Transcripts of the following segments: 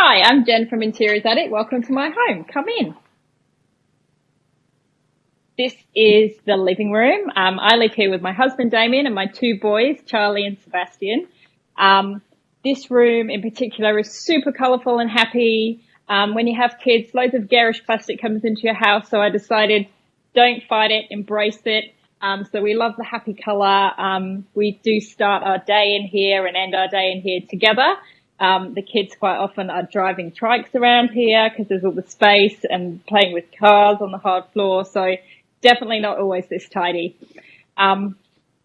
Hi, I'm Jen from Interiors Addict. Welcome to my home. Come in. This is the living room. I live here with my husband, Damien, and my two boys, Charlie and Sebastian. This room in particular is super colourful and happy. When you have kids, loads of garish plastic comes into your house, so I decided don't fight it, embrace it. So we love the happy colour. We do start our day in here and end our day in here together. The kids quite often are driving trikes around here because there's all the space and playing with cars on the hard floor. So definitely not always this tidy. One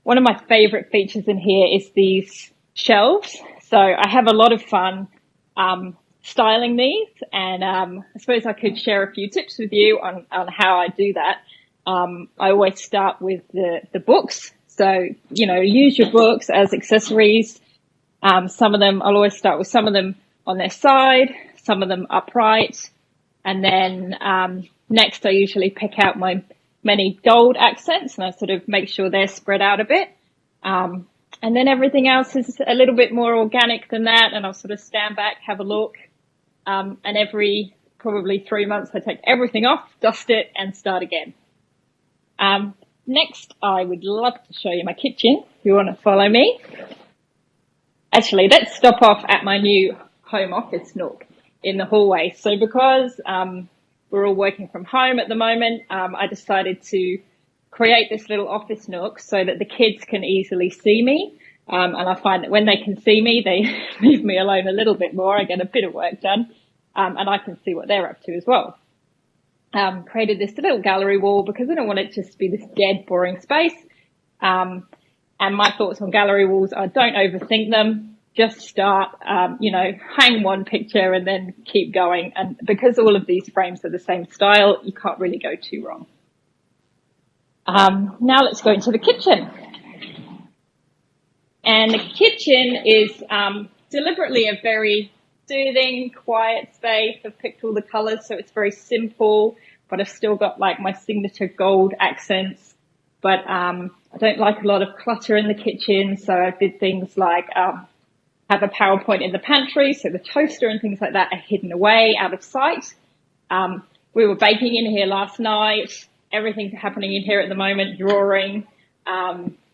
of my favourite features in here is these shelves. So I have a lot of fun styling these, and I suppose I could share a few tips with you on how I do that. I always start with the books. So, use your books as accessories. Some of them, I'll always start with some of them on their side, some of them upright. And then next I usually pick out my many gold accents and I sort of make sure they're spread out a bit. And then everything else is a little bit more organic than that. And I'll sort of stand back, have a look. And every probably 3 months, I take everything off, dust it and start again. Next, I would love to show you my kitchen if you want to follow me. Actually, let's stop off at my new home office nook in the hallway. So because we're all working from home at the moment, I decided to create this little office nook so that the kids can easily see me. And I find that when they can see me, they leave me alone a little bit more. I get a bit of work done, and I can see what they're up to as well. Created this little gallery wall because I don't want it just to be this dead, boring space. And my thoughts on gallery walls are don't overthink them. Just start, hang one picture and then keep going. And because all of these frames are the same style, you can't really go too wrong. Now let's go into the kitchen. And the kitchen is deliberately a very soothing, quiet space. I've picked all the colours, so it's very simple, but I've still got like my signature gold accents. But I don't like a lot of clutter in the kitchen, so I did things like have a PowerPoint in the pantry, so the toaster and things like that are hidden away, out of sight. We were baking in here last night. Everything's happening in here at the moment, drawing,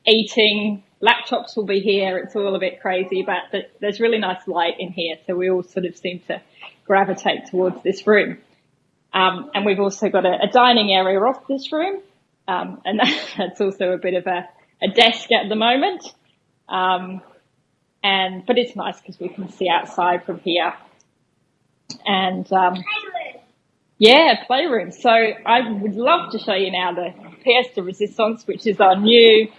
eating. Laptops will be here. It's all a bit crazy, but there's really nice light in here, so we all sort of seem to gravitate towards this room. And we've also got a dining area off this room. And that's also a bit of a desk at the moment. But it's nice because we can see outside from here. And, playroom. So I would love to show you now the pièce de résistance, which is our new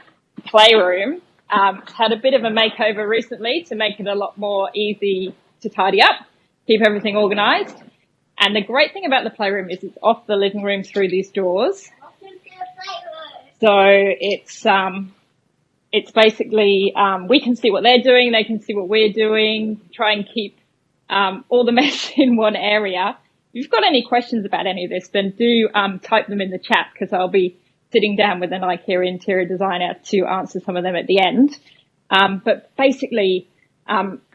playroom. It's had a bit of a makeover recently to make it a lot more easy to tidy up, keep everything organized. And the great thing about the playroom is it's off the living room through these doors. So it's basically, we can see what they're doing. They can see what we're doing, try and keep, all the mess in one area. If you've got any questions about any of this, then do, type them in the chat because I'll be sitting down with an IKEA interior designer to answer some of them at the end. But basically,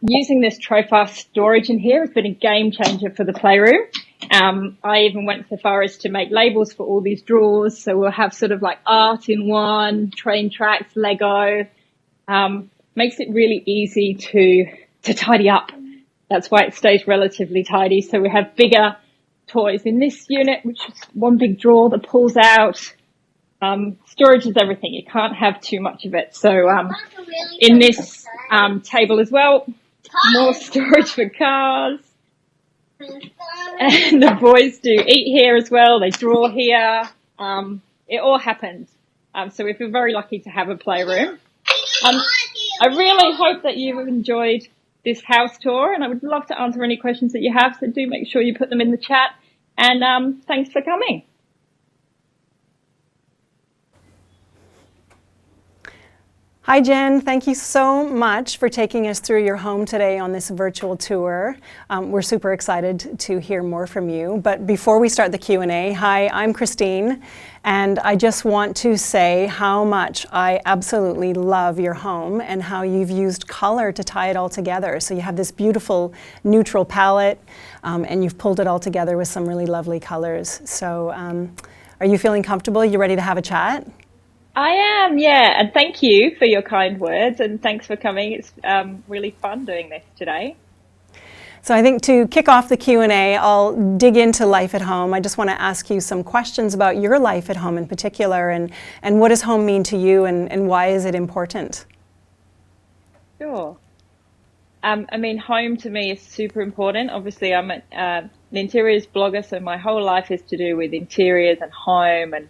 using this Trofast storage in here has been a game changer for the playroom. I even went so far as to make labels for all these drawers. So we'll have sort of like art in one, train tracks, Lego. Makes it really easy to tidy up. That's why it stays relatively tidy. So we have bigger toys in this unit, which is one big drawer that pulls out. Storage is everything. You can't have too much of it. So in this table as well, more storage for cars. And the boys do eat here as well. They draw here. It all happens. So we feel very lucky to have a playroom. I really hope that you've enjoyed this house tour, and I would love to answer any questions that you have. So do make sure you put them in the chat. And thanks for coming. Hi Jen, thank you so much for taking us through your home today on this virtual tour. We're super excited to hear more from you. But before we start the Q&A, hi, I'm Christine, and I just want to say how much I absolutely love your home and how you've used color to tie it all together. So you have this beautiful neutral palette, and you've pulled it all together with some really lovely colors. So are you feeling comfortable? You ready to have a chat? I am, yeah, and thank you for your kind words, and thanks for coming. It's really fun doing this today. So I think to kick off the Q&A, I'll dig into life at home. I just want to ask you some questions about your life at home in particular, and what does home mean to you, and why is it important? Sure. I mean, home to me is super important. Obviously, I'm an interiors blogger, so my whole life is to do with interiors and homewares.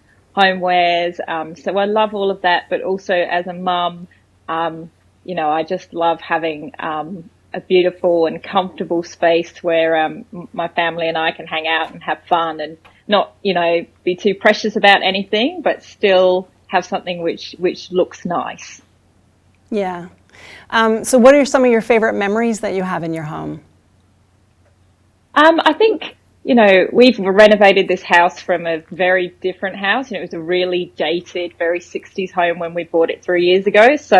So I love all of that, but also as a mum, I just love having a beautiful and comfortable space where my family and I can hang out and have fun and not, be too precious about anything, but still have something which looks nice. Yeah. So what are some of your favorite memories that you have in your home? I think, we've renovated this house from a very different house, and it was a really dated, very 60s home when we bought it 3 years ago. So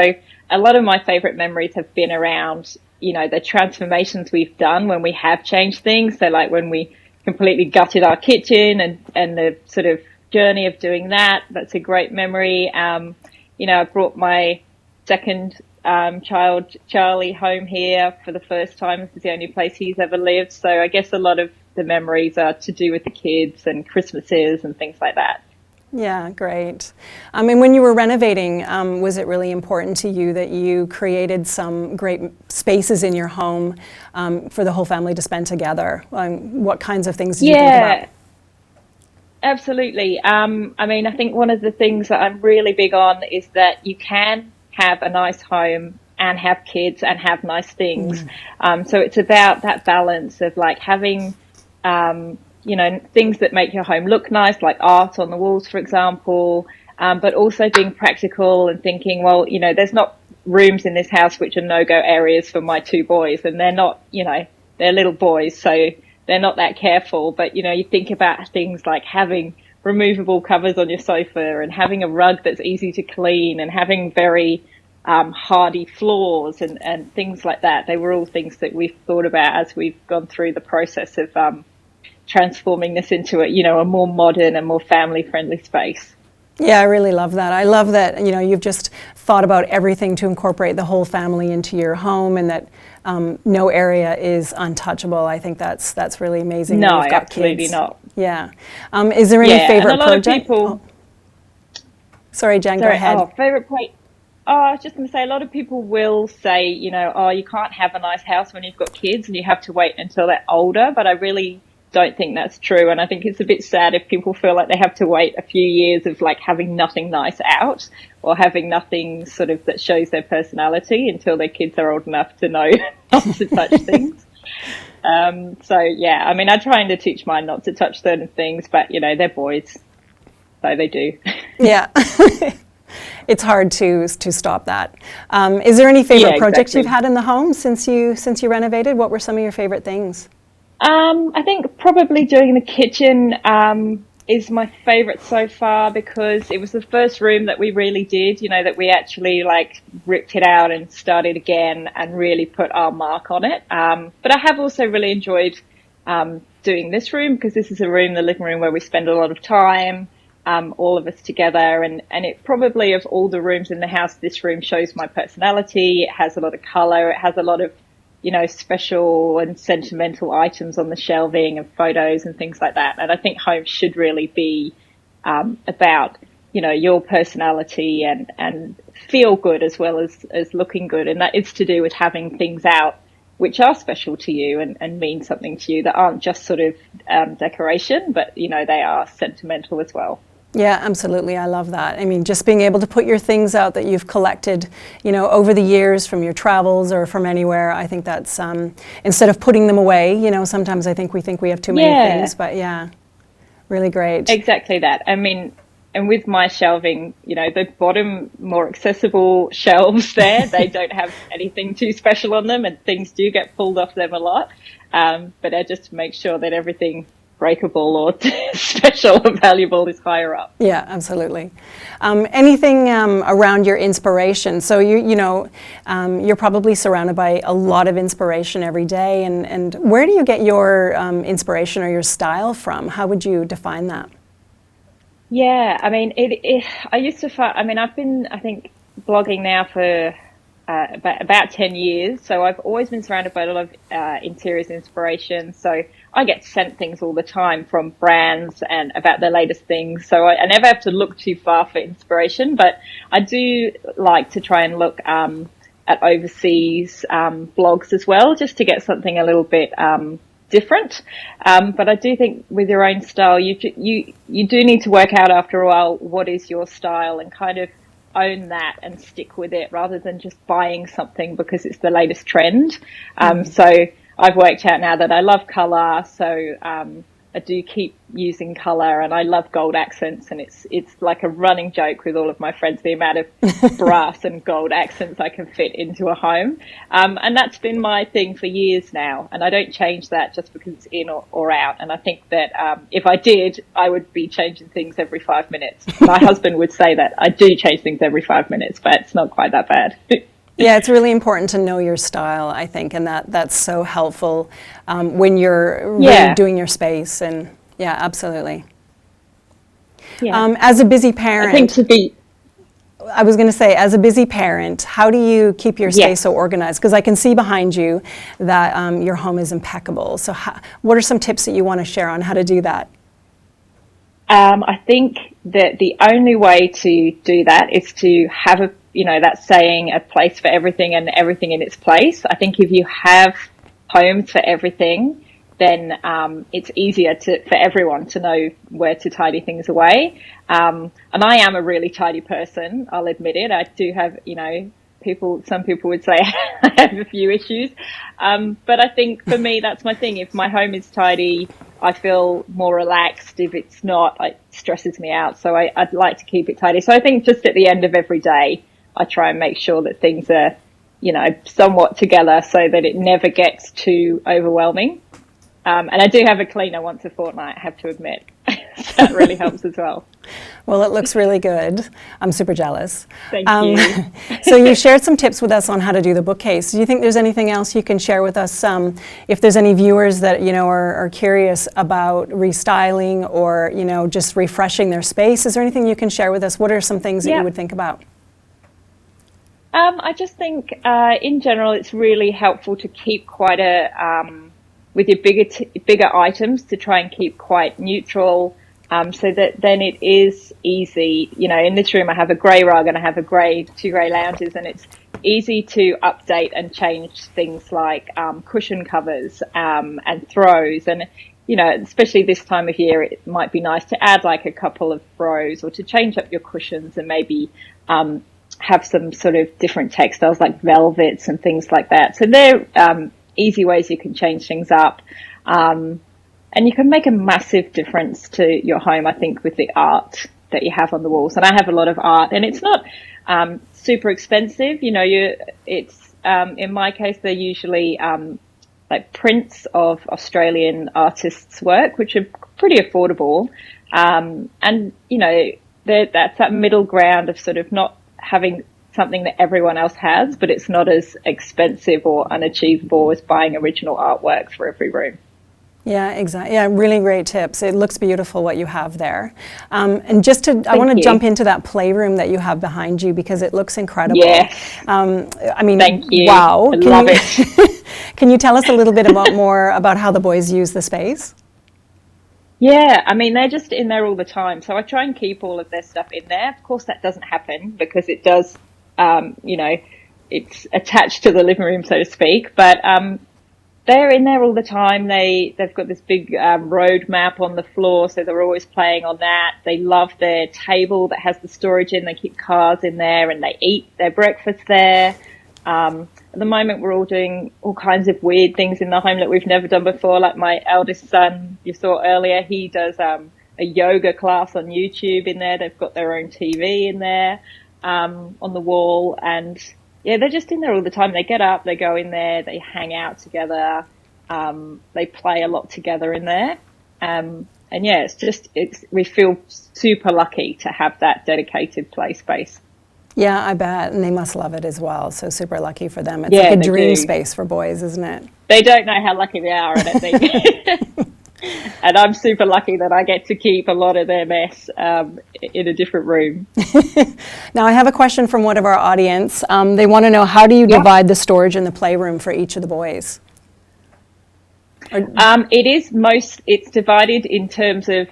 a lot of my favorite memories have been around, the transformations we've done when we have changed things. So like when we completely gutted our kitchen and the sort of journey of doing that, that's a great memory. I brought my second child, Charlie, home here for the first time. This is the only place he's ever lived. So I guess a lot of the memories are to do with the kids and Christmases and things like that. Yeah, great. And when you were renovating, was it really important to you that you created some great spaces in your home for the whole family to spend together? What kinds of things did you think about? Absolutely. I think one of the things that I'm really big on is that you can have a nice home and have kids and have nice things. So it's about that balance of like having, things that make your home look nice, like art on the walls, for example, but also being practical and thinking, well, there's not rooms in this house which are no-go areas for my two boys, and they're not, they're little boys, so they're not that careful. But, you think about things like having removable covers on your sofa and having a rug that's easy to clean and having very hardy floors and things like that. They were all things that we've thought about as we've gone through the process of transforming this into a more modern and more family-friendly space. Yeah, I really love that. I love that, you've just thought about everything to incorporate the whole family into your home, and that no area is untouchable. I think that's really amazing. No, You've got absolutely kids. not. Yeah. Is there any favorite and a lot project? Of people, Sorry, Jen, go ahead. Favorite place. I was just going to say, a lot of people will say, you can't have a nice house when you've got kids and you have to wait until they're older. But I really don't think that's true. And I think it's a bit sad if people feel like they have to wait a few years of like having nothing nice out or having nothing sort of that shows their personality until their kids are old enough to know not to touch things. I try to teach mine not to touch certain things, but they're boys, so they do. Yeah. It's hard to stop that. Is there any favorite projects you've had in the home since you renovated? What were some of your favorite things? I think probably doing the kitchen is my favorite so far, because it was the first room that we really did, that we actually like ripped it out and started again and really put our mark on it. But I have also really enjoyed doing this room, because this is a room, the living room, where we spend a lot of time, all of us together. And it probably, of all the rooms in the house, this room shows my personality. It has a lot of color. It has a lot of special and sentimental items on the shelving and photos and things like that. And I think home should really be about, your personality and feel good as well as looking good. And that is to do with having things out which are special to you and mean something to you, that aren't just sort of decoration, but, they are sentimental as well. Yeah, absolutely. I love that. I mean, just being able to put your things out that you've collected, over the years from your travels or from anywhere. I think that's, instead of putting them away, sometimes I think we have too many things, but yeah, really great. Exactly that. I mean, and with my shelving, the bottom more accessible shelves there, they don't have anything too special on them, and things do get pulled off them a lot. But I just make sure that everything breakable or special or valuable is higher up. Yeah, absolutely. Anything around your inspiration? So you're probably surrounded by a lot of inspiration every day. And where do you get your inspiration or your style from? How would you define that? Yeah, I mean, I used to find, I mean, I've been, I think, blogging now for about 10 years. So I've always been surrounded by a lot of interiors inspiration. So I get sent things all the time from brands and about their latest things. So I never have to look too far for inspiration, but I do like to try and look at overseas blogs as well, just to get something a little bit different. But I do think with your own style, you do need to work out after a while what is your style and kind of own that and stick with it rather than just buying something because it's the latest trend. So I've worked out now that I love color. So I do keep using color, and I love gold accents, and it's like a running joke with all of my friends, the amount of brass and gold accents I can fit into a home. And that's been my thing for years now, and I don't change that just because it's in or out. And I think that if I did, I would be changing things every 5 minutes. My husband would say that I do change things every 5 minutes, but it's not quite that bad. Yeah, it's really important to know your style, I think, and that's so helpful when you're really doing your space. And yeah, absolutely. Yeah. As a busy parent, I was going to say, as a busy parent, how do you keep your space so organized? Because I can see behind you that your home is impeccable. So what are some tips that you want to share on how to do that? I think that the only way to do that is to have that saying, a place for everything and everything in its place. I think if you have homes for everything, then it's easier for everyone to know where to tidy things away. And I am a really tidy person, I'll admit it. I do have, some people would say I have a few issues. But I think for me, that's my thing. If my home is tidy, I feel more relaxed. If it's not, it stresses me out. So I'd like to keep it tidy. So I think just at the end of every day, I try and make sure that things are, somewhat together so that it never gets too overwhelming. And I do have a cleaner once a fortnight, I have to admit. So that really helps as well. Well, it looks really good. I'm super jealous. Thank you. So you shared some tips with us on how to do the bookcase. Do you think there's anything else you can share with us? If there's any viewers that, are curious about restyling or, just refreshing their space, is there anything you can share with us? What are some things that you would think about? I just think, in general, it's really helpful to keep quite with your bigger items, to try and keep quite neutral, so that then it is easy. In this room I have a grey rug and I have two grey lounges, and it's easy to update and change things like cushion covers and throws. And especially this time of year, it might be nice to add like a couple of throws, or to change up your cushions and maybe have some sort of different textiles like velvets and things like that. So they're easy ways you can change things up. And you can make a massive difference to your home, I think, with the art that you have on the walls. And I have a lot of art, and it's not super expensive. It's in my case, they're usually like prints of Australian artists' work, which are pretty affordable. And that's that middle ground of sort of not having something that everyone else has, but it's not as expensive or unachievable as buying original artwork for every room. Yeah, exactly. Yeah, really great tips. It looks beautiful what you have there. And I want to jump into that playroom that you have behind you, because it looks incredible. Yes. Thank you. Wow. I love it. Can you tell us a little bit more about how the boys use the space? Yeah, they're just in there all the time. So I try and keep all of their stuff in there. Of course, that doesn't happen because it does, it's attached to the living room, so to speak. But they're in there all the time. They've got this big road map on the floor, so they're always playing on that. They love their table that has the storage in. They keep cars in there, and they eat their breakfast there. At the moment, we're all doing all kinds of weird things in the home that we've never done before. Like my eldest son, you saw earlier, he does a a yoga class on YouTube in there. They've got their own TV in there, on the wall. And yeah, they're just in there all the time. They get up, they go in there, they hang out together. They play a lot together in there. And yeah, we feel super lucky to have that dedicated play space. Yeah, I bet. And they must love it as well. So super lucky for them. It's Yeah, like a they dream do. space for boys, isn't it? They don't know how lucky they are, I don't think. And I'm super lucky that I get to keep a lot of their mess in a different room. Now, I have a question from one of our audience. They want to know, how do you divide the storage in the playroom for each of the boys? It's divided in terms of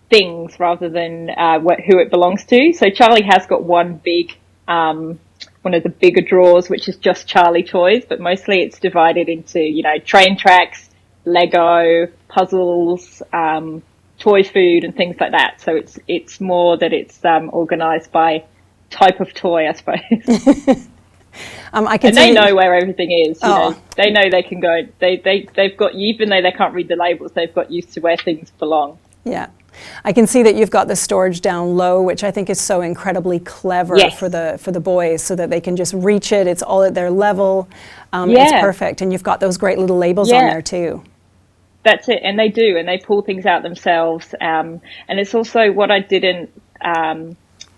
things rather than who it belongs to. So Charlie has got one of the bigger drawers, which is just Charlie toys, but mostly it's divided into, train tracks, Lego, puzzles, toy food and things like that. So it's more that it's organized by type of toy, I suppose. They know where everything is. They know they can go. They've got, even though they can't read the labels, they've got used to where things belong. Yeah. I can see that you've got the storage down low, which I think is so incredibly clever for the boys, so that they can just reach it. It's all at their level. It's perfect. And you've got those great little labels on there too. That's it. And they do. And they pull things out themselves. And it's also what I didn't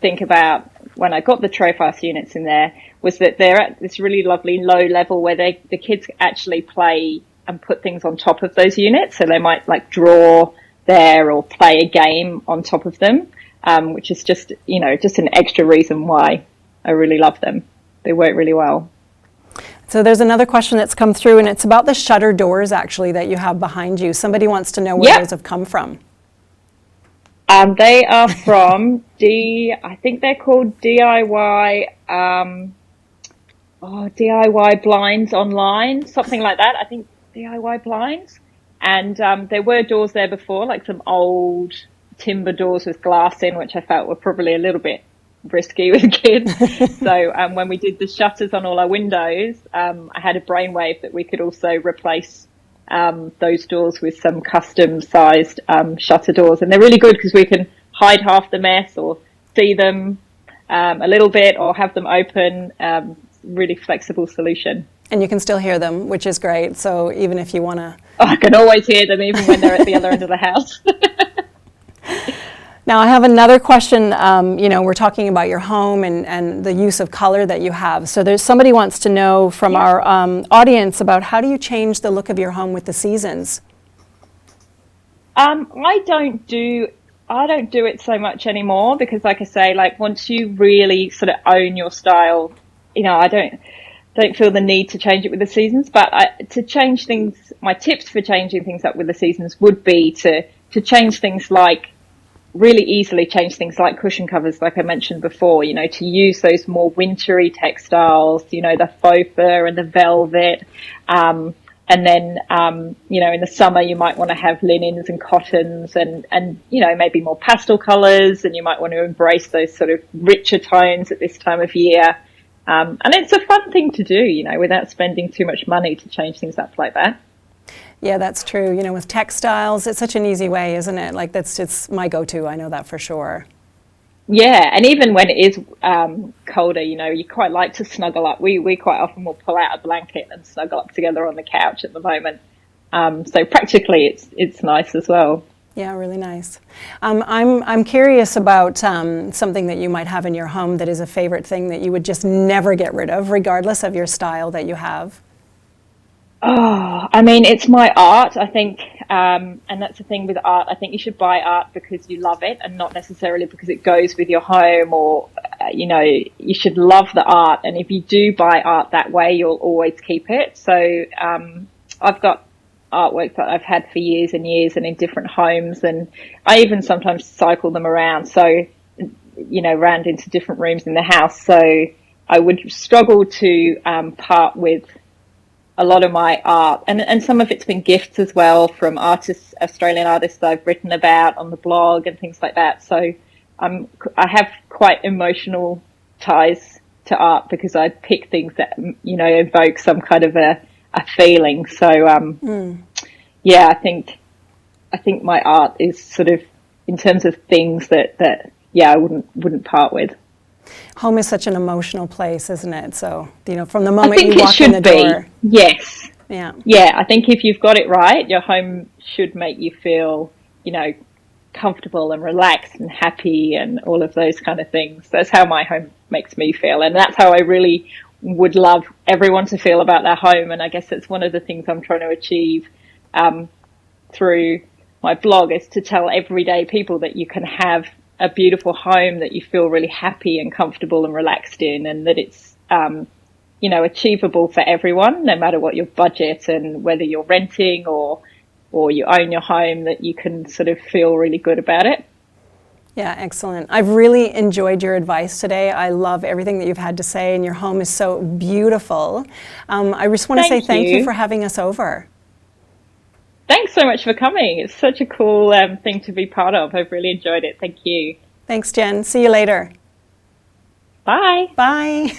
think about when I got the Trofast units in there, was that they're at this really lovely low level where the kids actually play and put things on top of those units. So they might like draw there or play a game on top of them, which is just an extra reason why I really love them. They work really well. So there's another question that's come through, and it's about the shutter doors actually that you have behind you. Somebody wants to know where those have come from. They are from I think they're called DIY, DIY blinds online, something like that. I think DIY blinds. And there were doors there before, like some old timber doors with glass in, which I felt were probably a little bit risky with kids. So when we did the shutters on all our windows, I had a brainwave that we could also replace those doors with some custom sized shutter doors. And they're really good because we can hide half the mess or see them a little bit or have them open. Really flexible solution. And you can still hear them, which is great. So even if you want to... Oh, I can always hear them even when they're at the other end of the house. Now, I have another question. We're talking about your home and the use of color that you have. So there's somebody wants to know from our audience about, how do you change the look of your home with the seasons? I don't do it so much anymore because, like I say, like once you really sort of own your style, I don't feel the need to change it with the seasons. But to change things, my tips for changing things up with the seasons would be to change things like, really easily change things like cushion covers, like I mentioned before, to use those more wintry textiles, the faux fur and the velvet. And then, in the summer, you might want to have linens and cottons and maybe more pastel colors, and you might want to embrace those sort of richer tones at this time of year. And it's a fun thing to do, without spending too much money to change things up like that. Yeah, that's true. With textiles, it's such an easy way, isn't it? Like it's my go-to. I know that for sure. Yeah, and even when it is colder, you quite like to snuggle up. We quite often will pull out a blanket and snuggle up together on the couch at the moment. So practically, it's nice as well. Yeah, really nice. I'm curious about something that you might have in your home that is a favorite thing that you would just never get rid of, regardless of your style that you have. Oh, I mean, it's my art, I think, and that's the thing with art. I think you should buy art because you love it and not necessarily because it goes with your home or, you should love the art. And if you do buy art that way, you'll always keep it. So I've got artwork that I've had for years and years and in different homes, and I even sometimes cycle them around. So, around into different rooms in the house. So I would struggle to part with a lot of my art, and some of it's been gifts as well from Australian artists that I've written about on the blog and things like that. So I have quite emotional ties to art because I pick things that evoke some kind of a feeling. So yeah, I think my art is sort of in terms of things that yeah, I wouldn't part with. Home is such an emotional place, isn't it? So, from the I moment think you it walk in the should be. door. Yes. Yeah. Yeah, I think if you've got it right, your home should make you feel, comfortable and relaxed and happy and all of those kind of things. That's how my home makes me feel. And that's how I really would love everyone to feel about their home. And I guess it's one of the things I'm trying to achieve through my blog, is to tell everyday people that you can have a beautiful home that you feel really happy and comfortable and relaxed in, and that it's, achievable for everyone, no matter what your budget and whether you're renting or you own your home, that you can sort of feel really good about it. Yeah, excellent. I've really enjoyed your advice today. I love everything that you've had to say, and your home is so beautiful. I just want to say thank you for having us over. Thanks so much for coming. It's such a cool thing to be part of. I've really enjoyed it. Thank you. Thanks, Jen. See you later. Bye. Bye.